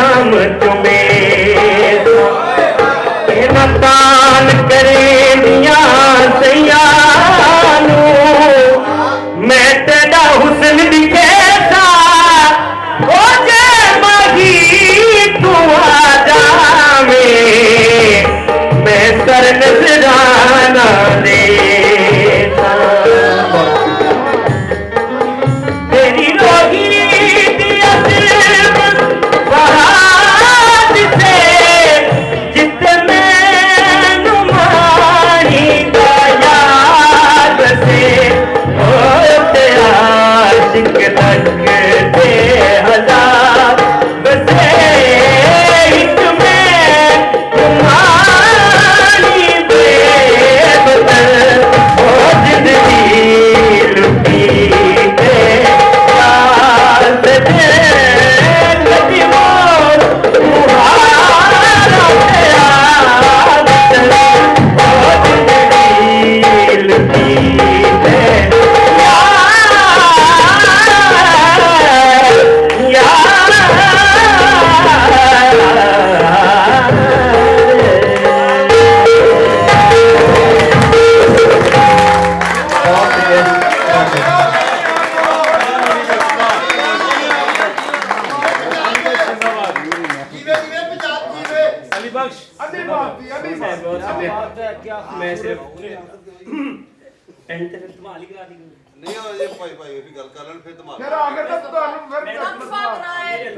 नाम चुमे नतान करे दिया सैयानू मैं तेरा हुस्न दिखे था ओ जे मही तू आ जावे मैं सर नजराना देता तेरी रोही दिया सिर्फ बहार से जितने नुमानी का याद से ओ तेरा आशिक लगते हजार बसे एक में तुम्हारी बेबदल ओ जिंदगी लुटी है याद दे लगी मोर तुम्हारा याद ओ जिंदगी लुटी है मैं सिर्फ एंड तक धमाल ही करा दी नहीं ये भाई भी गल कर लें फिर धमाल फिर आगे तक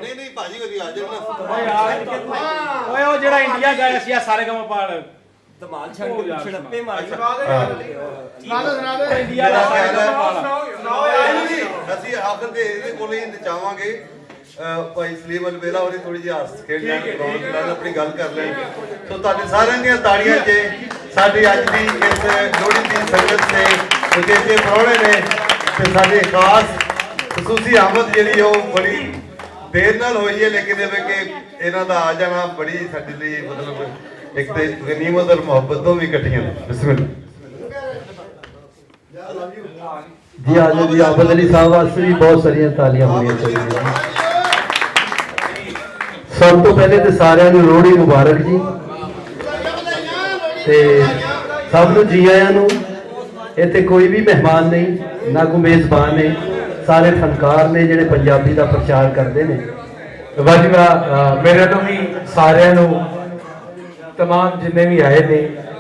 नहीं नहीं भाजी करी आ जाना ਓਏ ਉਹ ਜਿਹੜਾ ਇੰਡੀਆ ਗਿਆ ਸੀ ਆ ਸਾਰੇ ਕੰਮ ਪਾੜ धमाल छड़ के छड़प्पे मार ਸੁਣਾ ਦੇ ਇੰਡੀਆ ਦਾ ਸਾਰੇ ਕੰਮ ਪਾੜ ਅਸੀਂ ਆਖਰ ਦੇ ਇਹਦੇ ਕੋਲੇ ਹੀ ਚਾਹਾਂਗੇ ਭਾਈ ਸਲੀਮ ਅਲਵੇਲਾ ਉਹਨੇ ਥੋੜੀ ਜਿਹੀ ਹੱਸ ਖੇਡ ਲੈਣ ਆਪਣੀ ਗੱਲ ਕਰ ਲੈਣ ਸੋ ਤੁਹਾਡੇ ਸਾਰਿਆਂ ਦੀਆਂ ਤਾੜੀਆਂ 'ਚ ਸਾਡੀ ਅੱਜ ਦੀ ਇਸ ਲੋਹੜੀ ਦੀ ਸੰਗਤ ਦੇ ਸੁਚੇਤੇ ਪ੍ਰਾਹੁਣੇ ਨੇ ਤੇ ਸਾਡੇ ਖਾਸ ਖਸੂਸੀ ਆਮਦ ਜਿਹੜੀ ਉਹ ਬੜੀ ਦੇਰ ਨਾਲ ਹੋਈ ਹੈ ਲੇਕਿਨ ਇਹ ਕਿ ਇਹਨਾਂ ਦਾ ਆ ਜਾਣਾ ਬੜੀ ਸਾਡੇ ਲਈ ਮਤਲਬ ਇੱਕ ਤੇ ਗਨੀਮਤ ਔਰ ਮੁਹੱਬਤ ਤੋਂ ਵੀ ਇਕੱਠੀਆਂ ਨੇ ਬਿਸਮਿਲ੍ਲਾ जी आज जी आबद अली साहब वास्ते भी बहुत सारिया तालियां होनी चाहिए। सब तो पहले तो सारिਆਂ ਨੂੰ ਲੋਹੜੀ मुबारक जी ਤੇ ਸਭ ਨੂੰ ਜੀ ਆਇਆਂ ਨੂੰ ਇੱਥੇ ਕੋਈ ਵੀ ਮਹਿਮਾਨ ਨਹੀਂ ਨਾ ਕੋਈ ਮੇਜ਼ਬਾਨ ਨੇ ਸਾਰੇ ਫਨਕਾਰ ਨੇ ਜਿਹੜੇ ਪੰਜਾਬੀ ਦਾ ਪ੍ਰਚਾਰ ਕਰਦੇ ਨੇ ਵਾਜਿਬਾ ਮੇਰੇ ਤੋਂ ਵੀ ਸਾਰਿਆਂ ਨੂੰ तमाम जिन्ने भी आए ने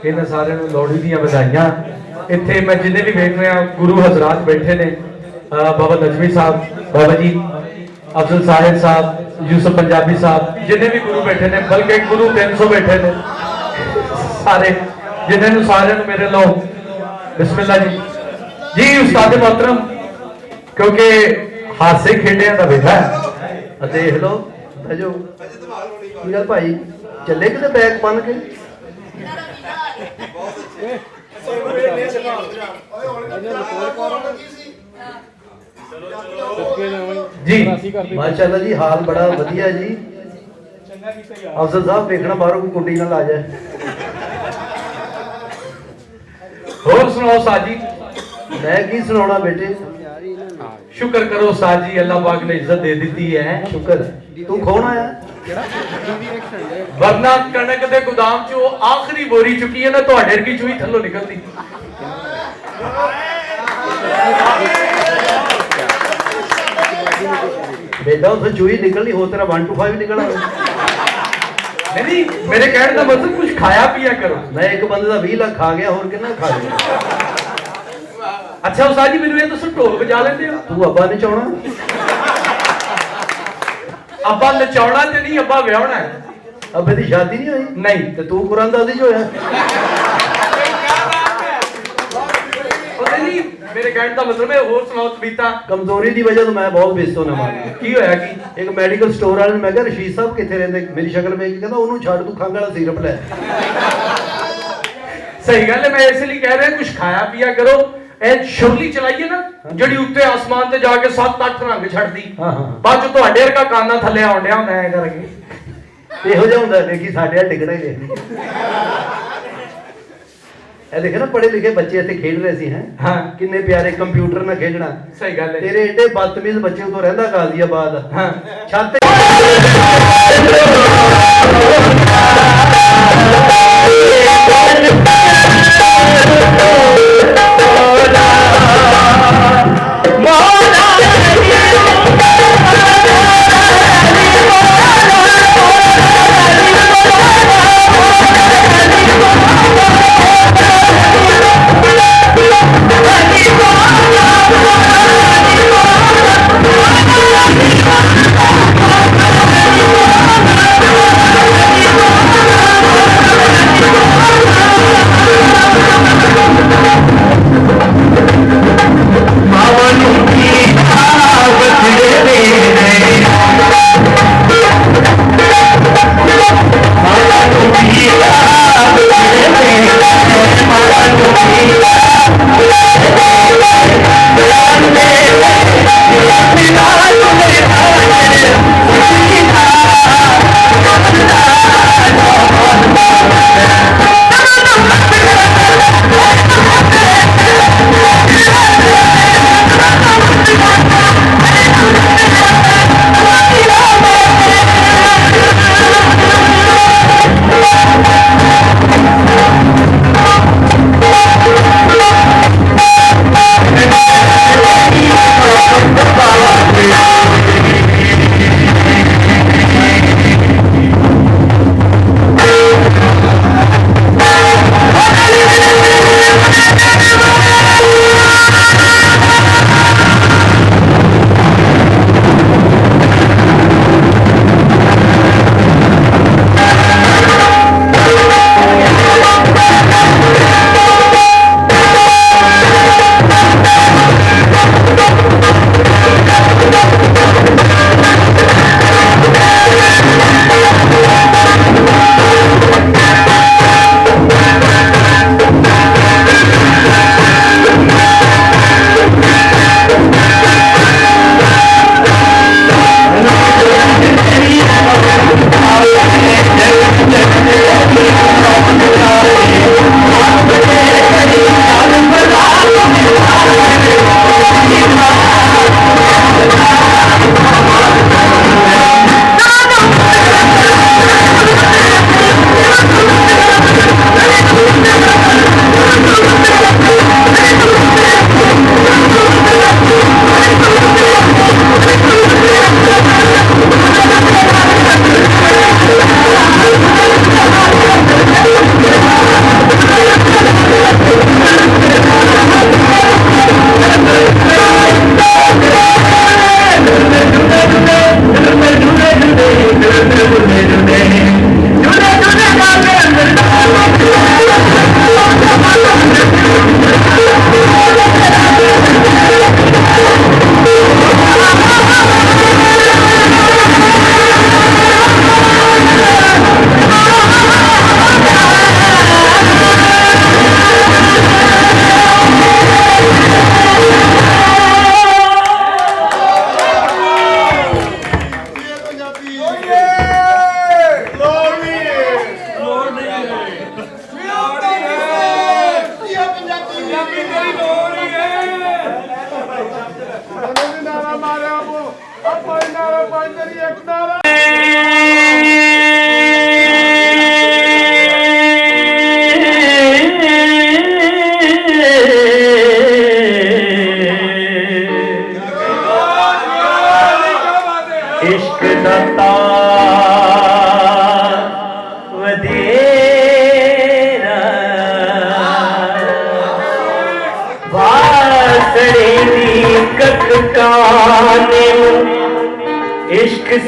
इन्हां सारिਆਂ ਨੂੰ ਲੋਹੜੀ ਦੀਆਂ ਵਧਾਈਆਂ ਇੱਥੇ मैं जिन्ने भी वेख रहा गुरु हजरात बैठे ने बाबा नजमी साहब बाबा जी अफजल साहिब साहब यूसुफ पंजाबी साहब जिन्ने भी गुरु बैठे ने बल्कि गुरु 300 बैठे ने सारे जिन्होंने सारे मेरे लो बिस्मिल्लाह जी जी उस्ताद मोहतरम क्योंकि हासे खेडिया का वेला है देख लो भजो की गल भाई चले किते बैग बन के जी माशाल्लाह जी हाल बड़ा वधिया जी अफसर साहब देखना बाहरों को कुंडी ना ला जाए और सुनाओ साजी मैं की सुनाना बेटे शुक्र करो साजी अल्लाह पाक ने इज्जत दे दी है शुक्र तू कौन आया वरना कणक दे गोदाम चो आखिरी बोरी चुकी है ना ਤੁਹਾਡੇ ਕੀ ਚੂਈ ਥੱਲੋਂ ਨਿਕਲਦੀ बेटा उसे चूही निकलनी हो तेरा 1 to 5 निकला नहीं मेरे कहने का मतलब कुछ खाया पिया करो मैं एक बंदे का 20 लाख खा गया और कितना खा गया अच्छा उस्ताद जी मैनू ये तुम ढोल बजा लेंदे हो तू अब्बा नहीं चाहना अब्बा नचाउणा ते नहीं अब्बा विआहना है अब्बे दी शादी नहीं हुई नहीं ते तू कुरान दादी जो है नहीं मेरे कहने का मतलब है और सुनाओ तबीता कमजोरी की वजह तो मैं बहुत बेइज्जत होना मान की होया कि एक मेडिकल स्टोर वाले मैं कहा रशीद साहब किथे रहंदे मेरी शक्ल वेख के कहंदा ओनू छड़ तू खंघ वाला सिरप ले सही गल है मैं इसलिए कह रहा कुछ खाया पिया करो ए शुरली चलाइए ना जड़ी उत्ते आसमान ते जाके 7-8 रंग छड़दी बाद जो ਤੁਹਾਡੇ ਵਰਗਾ ਕਾਨਾ ਥੱਲੇ ਆਉਂਦਿਆ ਹੁੰਦਾ ਐ ਕਰਕੇ ਇਹੋ ਜਿਹਾ ਹੁੰਦਾ ਦੇਖੀ ਸਾਡੇ ਆ ਟਿਕਣਾ ਹੀ ਨਹੀਂ ਇਹ ਦੇਖੇ ਨਾ ਪੜੇ ਲਿਖੇ ਬੱਚੇ ਇੱਥੇ ਖੇਡ ਰਹੇ ਸੀ ਹੈ ਹਾਂ ਕਿੰਨੇ ਪਿਆਰੇ ਕੰਪਿਊਟਰ ਨਾਲ ਖੇਡਣਾ ਸਹੀ ਗੱਲ ਹੈ ਤੇਰੇ ਏਡੇ ਬਦਤਮੀਜ਼ ਬੱਚੇ ਉਤੋਂ ਰਹਿੰਦਾ ਗਾਜ਼ੀਆਬਾਦ ਹਾਂ ਛੱਤ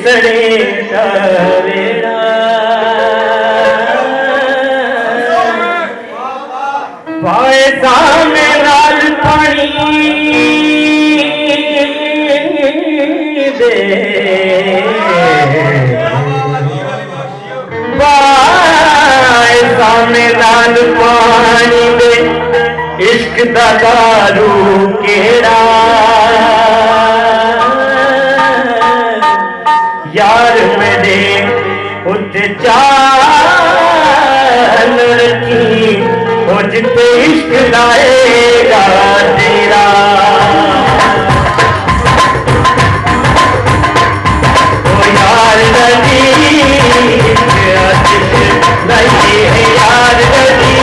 सड़े वेड़ा पाए सामे लाल पानी दे पाए सामे लाल पानी दे इश्क दा दारू केड़ा यार मेरे उत्ते चाल रखी हो जिते इश्क लाएगा तेरा ओ यार नदी नहीं है यार नदी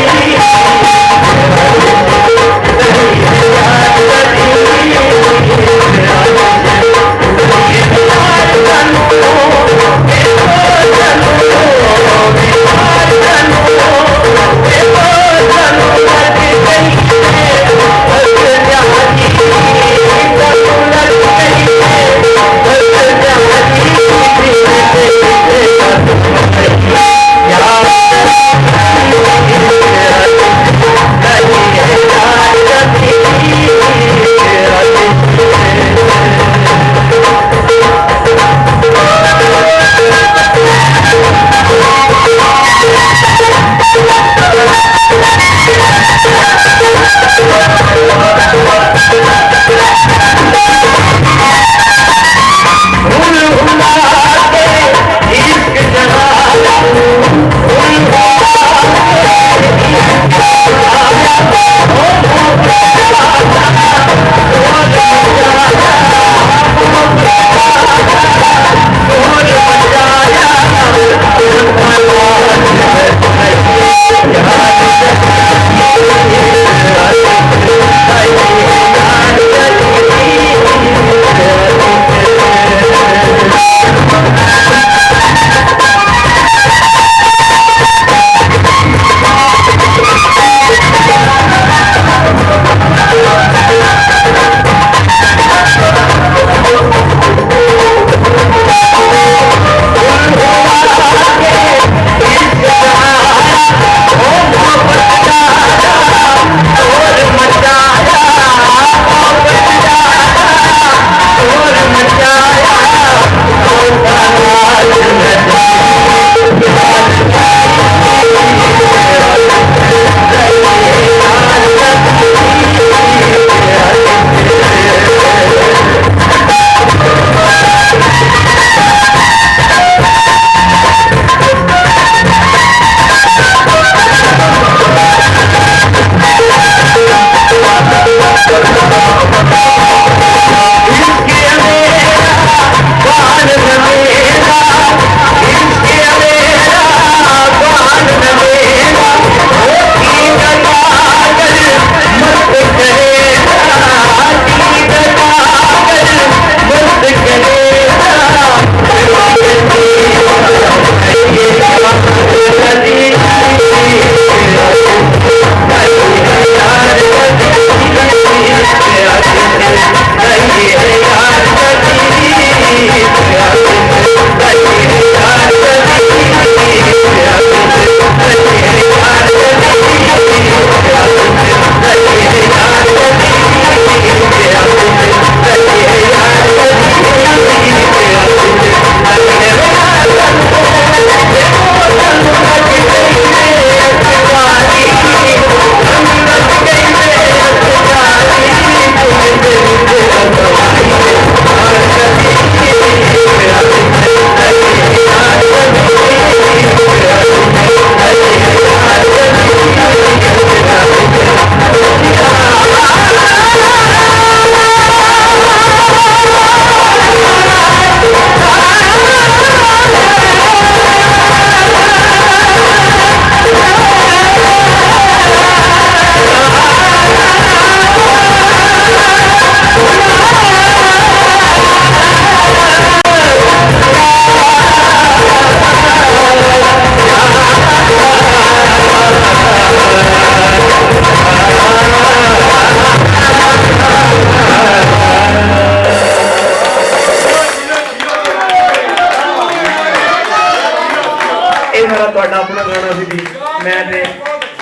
ਇਹ ਮੇਰਾ ਤੁਹਾਡਾ ਆਪਣਾ ਗਾਣਾ ਸੀ ਜੀ ਮੈਂ ਤੇ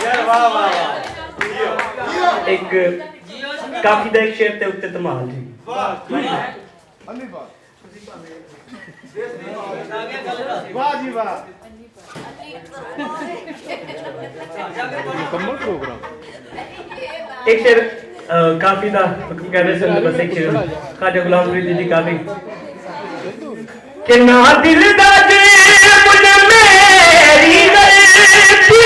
ਯਾਰ ਵਾਹ ਵਾਹ ਇੱਕ ਕਾਫੀ ਦਾ ਇੱਕ ਸ਼ੇਰ ਤੇ ਉੱਤੇ ਧਮਾਲ ਜੀ ਅੰਨੀ ਵਾਹ ਜੀ ਵਾਹ एक शेर काफी था कह रहे थे बस एक शेर खाजा गुलाम फरीद जी काफी कि ना दिल दा जे मुझ मेरी गलती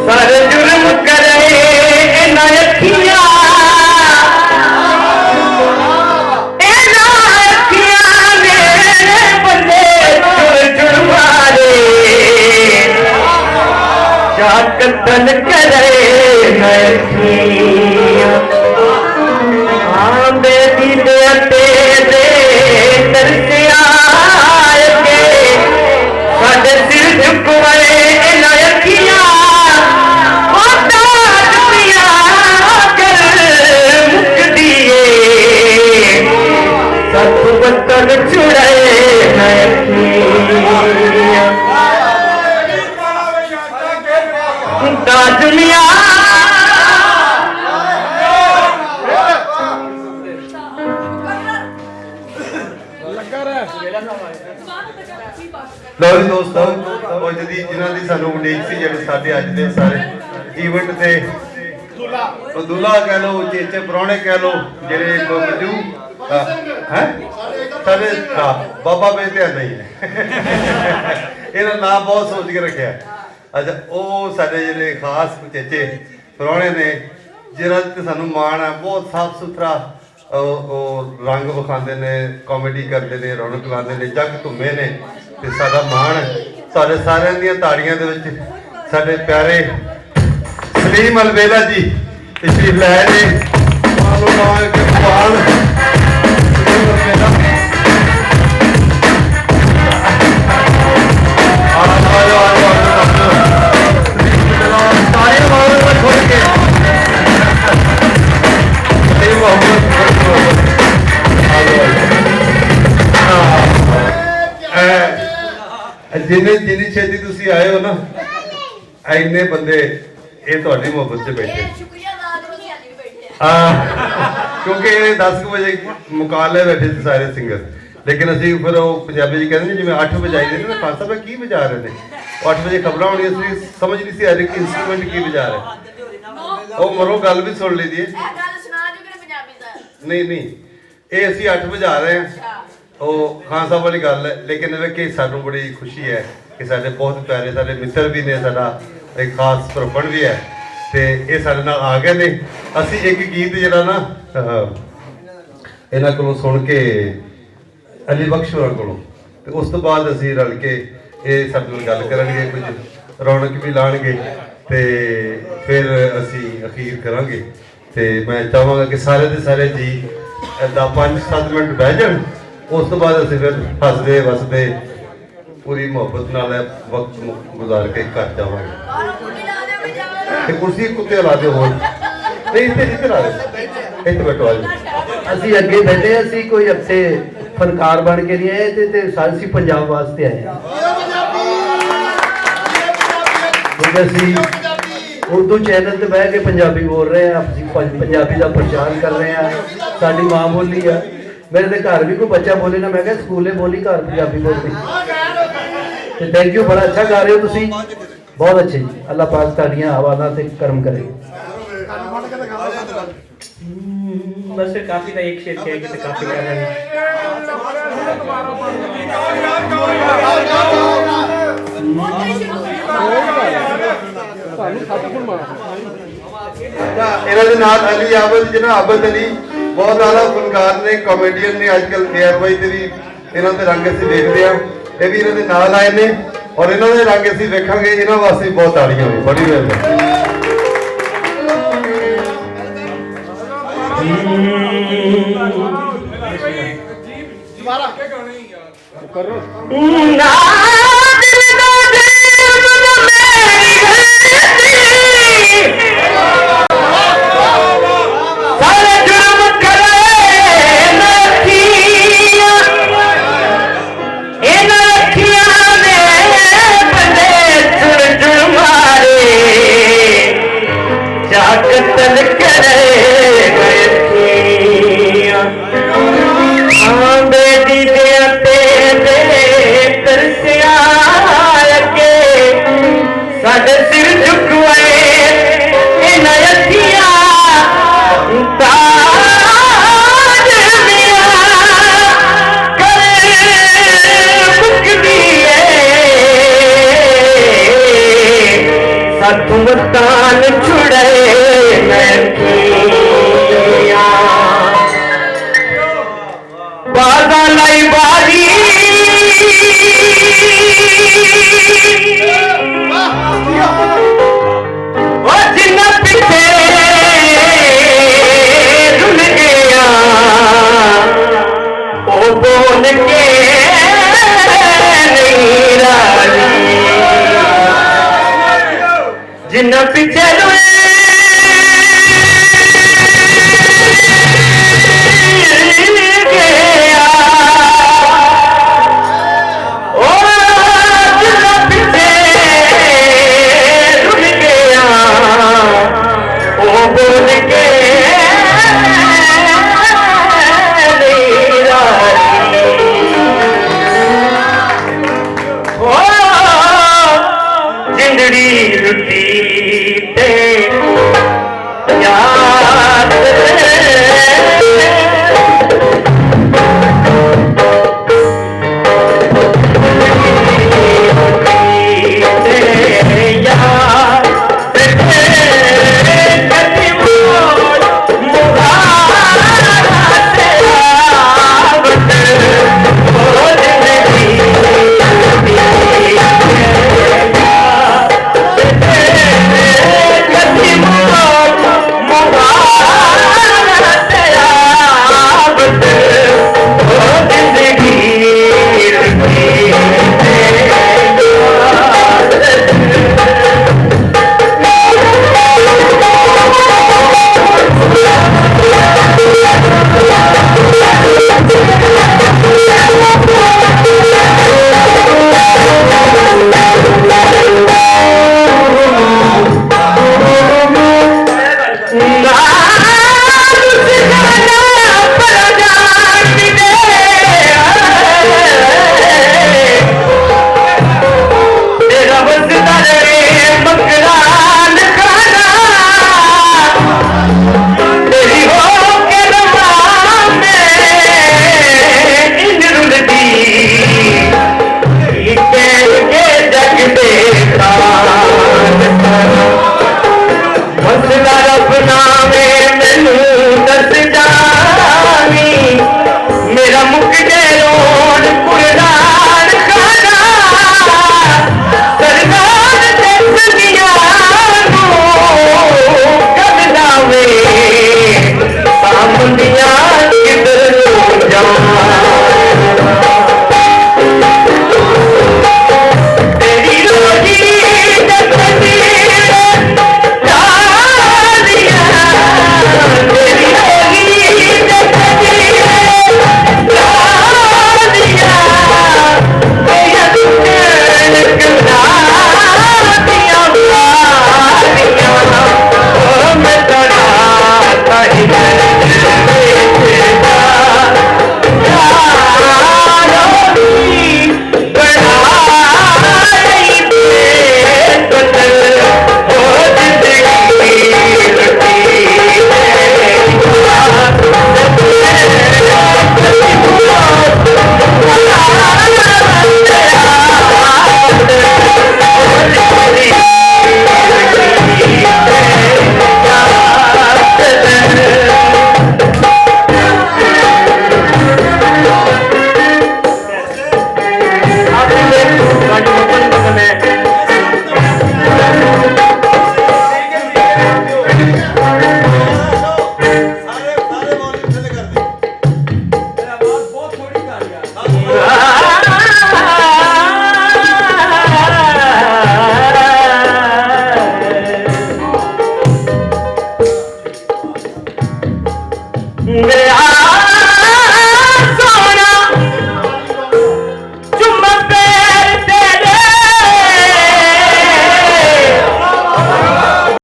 सर जुर्म करे ना अखियां कतल करे बेटी बेटे दे तरसे आए साडे सिर झुकवाए लड़कियां मुक दिए सत बतन छुड़ाए दुनिया ਲਓ ਜੀ ਦੋਸਤੋ ਅੱਜ ਦੀ ਜਿਨ੍ਹਾਂ ਦੀ ਸਾਨੂੰ ਉਡੀਕ ਸੀ ਜਿਹੜੇ ਸਾਡੇ ਅੱਜ ਦੇ ਸਾਰੇ ਈਵੈਂਟ ਤੇ ਦੁੱਲਾ ਕਹਿ ਲਓ ਚੇਚੇ ਪ੍ਰਾਹੁਣੇ ਕਹਿ ਲਓ ਜਿਹੜੇ ਮੌਜੂ ਹੈ ਸਾਡੇ ਬਾਬਾ ਬੇਟਿਆ ਨਹੀਂ ਹੈ ਇਹਨਾਂ ਨਾਮ ਬਹੁਤ ਸੋਚ ਕੇ ਰੱਖਿਆ ਅੱਛਾ ਉਹ ਸਾਡੇ ਜਿਹੜੇ ਖਾਸ ਚੇਚੇ ਪ੍ਰਾਹੁਣੇ ਨੇ ਜਿਹਨਾਂ ਤੇ ਸਾਨੂੰ ਮਾਣ ਹੈ ਬਹੁਤ ਸਾਫ ਸੁਥਰਾ ਉਹ ਰੰਗ ਵਿਖਾਉਂਦੇ ਨੇ ਕਾਮੇਡੀ ਕਰਦੇ ਨੇ ਰੌਣਕ ਲਾਉਂਦੇ ਨੇ ਜੱਗ ਧੁੰਮੇ ਨੇ ਤੇ ਸਾਡਾ ਮਾਣ ਸਾਡੇ ਸਾਰਿਆਂ ਦੀਆਂ ਤਾੜੀਆਂ ਦੇ ਵਿੱਚ ਸਾਡੇ ਪਿਆਰੇ ਸਲੀਮ ਅਲਵੇਲਾ ਜੀ ਤਸ਼ਰੀਫ ਲੈ ਰਹੇ ਮਾਨੋ ਮਾਨ ਕੇ ਕਮਾਲ जिन्नी छेती तुसी आए हो ना इन्ने बंदे ये तुहाडी मोहब्बत च बैठे क्योंकि 10 बजे मुकाबले बैठे थे सारे सिंगर लेकिन असी फिर वो पंजाबी कहते जिवें 8 बजाई देने ना खान साहब की बजा रहे थे 8 बजे खबर होनी असली समझ नहीं सी आ रही कि इंस्ट्रूमेंट की बजा रहे वो मरो गल भी सुन ली दी नहीं नहीं ये असी 8 बजा रहे हैं ਉਹ ਖਾਨ ਸਾਹਿਬ ਵਾਲੀ ਗੱਲ ਹੈ ਲੇਕਿਨ ਇਹ ਕਿ ਸਾਨੂੰ ਬੜੀ ਖੁਸ਼ੀ ਹੈ ਕਿ ਸਾਡੇ ਬਹੁਤ ਪਿਆਰੇ ਸਾਡੇ ਮਿੱਤਰ ਵੀ ਨੇ ਸਾਡਾ ਇੱਕ ਖਾਸ ਭਰਪਣ ਵੀ ਹੈ ਤੇ ਇਹ ਸਾਡੇ ਨਾਲ ਆ ਗਏ ਨੇ ਅਸੀਂ ਇੱਕ ਗੀਤ ਜਿਹੜਾ ਨਾ ਇਹਨਾਂ ਕੋਲੋਂ ਸੁਣ ਕੇ ਅਲੀ ਬਖਸ਼ ਹੋਰਾਂ ਕੋਲੋਂ ਤੇ ਉਸ ਤੋਂ ਬਾਅਦ ਅਸੀਂ ਰਲ ਕੇ ਇਹ ਸਾਡੇ ਨਾਲ ਗੱਲ ਕਰਨਗੇ ਕੁਝ ਰੌਣਕ ਵੀ ਲਾਣਗੇ ਤੇ ਫਿਰ ਅਸੀਂ ਅਖੀਰ ਕਰਾਂਗੇ ਤੇ ਮੈਂ ਚਾਹਾਂਗਾ ਕਿ ਸਾਰੇ ਦੇ ਸਾਰੇ ਜੀ ਦਾ 5-7 ਮਿੰਟ ਬਹਿ ਜਾਣ ਉਸ ਤੋਂ ਬਾਅਦ ਅਸੀਂ ਫਿਰ ਹੱਸਦੇ ਵਸਦੇ ਪੂਰੀ ਮੁਹੱਬਤ ਨਾਲ ਵਕਤ ਗੁਜ਼ਾਰ ਕੇ ਘਰ ਜਾਵਾਂਗੇ ਤੇ ਕੁਰਸੀ ਕੁੱਤੇ ਲਾ ਦਿਓ ਹੋਰ ਨਹੀਂ ਇੱਥੇ ਲਾ ਦਿਓ ਇੱਥੇ ਬੈਠੋ ਅਸੀਂ ਅੱਗੇ ਬੈਠੇ ਅਸੀਂ ਕੋਈ ਅੱਛੇ ਫਨਕਾਰ ਬਣ ਕੇ ਨਹੀਂ ਆਏ ਤੇ ਅਸੀਂ ਪੰਜਾਬ ਵਾਸਤੇ ਆਏ ਕਿਉਂਕਿ ਅਸੀਂ ਉਰਦੂ ਚੈਨਲ ਤੇ ਬਹਿ ਕੇ ਪੰਜਾਬੀ ਬੋਲ ਰਹੇ ਆ ਅਸੀਂ ਪੰਜਾਬੀ ਦਾ ਪ੍ਰਚਾਰ ਕਰ ਰਹੇ ਆ ਸਾਡੀ ਮਾਂ ਬੋਲੀ ਆ मेरे तो घर भी कोई बच्चा बोले ना मैं क्या स्कूले बोली घर पंजाबी बोलती तो थैंक यू बड़ा अच्छा गा रहे हो तुसी बहुत अच्छे जी अल्लाह पाक ताड़ियां आवाज़ां ते करम करे बस काफी था एक शेर कह के काफी कर रहे ਇਹਨਾਂ ਦੇ ਨਾਲ ਅਲੀ ਆਬਦ ਜਿਹਨਾਂ ਆਬਦ ਅਲੀ बहुत आला फनकार ने कॉमेडियन ने आजकल KRY ਤੇ ਵੀ ਇਹਨਾਂ ਦੇ ਰੰਗ ਅਸੀਂ ਦੇਖਦੇ ਆ ਇਹ ਵੀ ਇਹਨਾਂ ਦੇ ਨਾਲ ਆਏ ਨੇ ਔਰ ਇਹਨਾਂ ਦੇ ਰੰਗ ਅਸੀਂ ਵੇਖਾਂਗੇ ਇਹਨਾਂ ਵਾਸਤੇ ਬਹੁਤ ਤਾੜੀਆਂ ਹੋਈ ਬੜੀ ਮਿਹਰਬਾਨੀ ਦੁਬਾਰਾ ਕੀ ਗਾਣੇ ਯਾਰ ਕਰੋ सारे जुर्म करे सुन के नहीं राजी जिन्ना पीछे